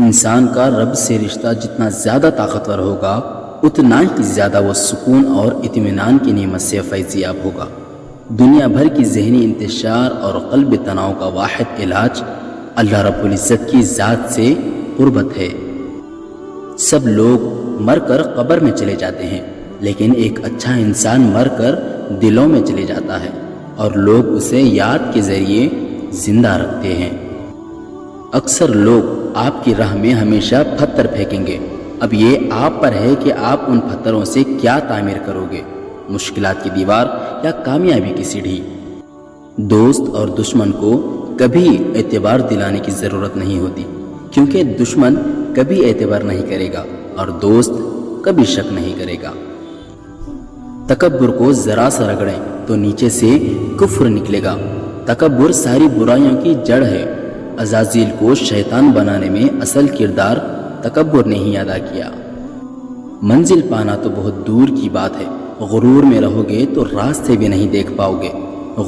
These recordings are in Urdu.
انسان کا رب سے رشتہ جتنا زیادہ طاقتور ہوگا اتنا ہی زیادہ وہ سکون اور اطمینان کی نعمت سے فیضیاب ہوگا۔ دنیا بھر کی ذہنی انتشار اور قلب تناؤ کا واحد علاج اللہ رب العزت کی ذات سے قربت ہے۔ سب لوگ مر کر قبر میں چلے جاتے ہیں، لیکن ایک اچھا انسان مر کر دلوں میں چلے جاتا ہے اور لوگ اسے یاد کے ذریعے زندہ رکھتے ہیں۔ اکثر لوگ آپ کی راہ میں ہمیشہ پتھر پھینکیں گے، اب یہ آپ پر ہے کہ آپ ان پتھروں سے کیا تعمیر کرو گے، مشکلات کی دیوار یا کامیابی کی سیڑھی۔ دوست اور دشمن کو کبھی اعتبار دلانے کی ضرورت نہیں ہوتی، کیونکہ دشمن کبھی اعتبار نہیں کرے گا اور دوست کبھی شک نہیں کرے گا۔ تکبر کو ذرا سا رگڑیں تو نیچے سے کفر نکلے گا۔ تکبر ساری برائیوں کی جڑ ہے۔ عزازیل کو شیطان بنانے میں اصل کردار تکبر نے ہی ادا کیا۔ منزل پانا تو بہت دور کی بات ہے، غرور میں رہو گے تو راستے بھی نہیں دیکھ پاؤ گے۔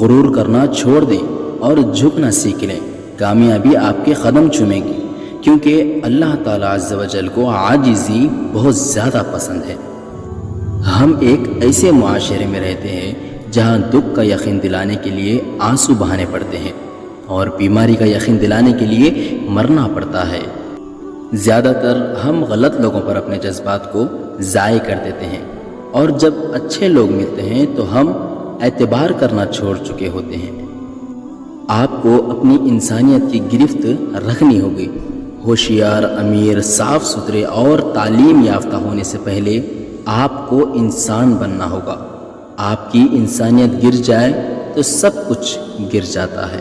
غرور کرنا چھوڑ دیں اور جھکنا سیکھ لیں، کامیابی آپ کے قدم چومے گی، کیونکہ اللہ تعالیٰ عز و جل کو عاجزی بہت زیادہ پسند ہے۔ ہم ایک ایسے معاشرے میں رہتے ہیں جہاں دکھ کا یقین دلانے کے لیے آنسو بہانے پڑتے ہیں اور بیماری کا یقین دلانے کے لیے مرنا پڑتا ہے۔ زیادہ تر ہم غلط لوگوں پر اپنے جذبات کو ضائع کر دیتے ہیں، اور جب اچھے لوگ ملتے ہیں تو ہم اعتبار کرنا چھوڑ چکے ہوتے ہیں۔ آپ کو اپنی انسانیت کی گرفت رکھنی ہوگی۔ ہوشیار، امیر، صاف ستھرے اور تعلیم یافتہ ہونے سے پہلے آپ کو انسان بننا ہوگا۔ آپ کی انسانیت گر جائے تو سب کچھ گر جاتا ہے۔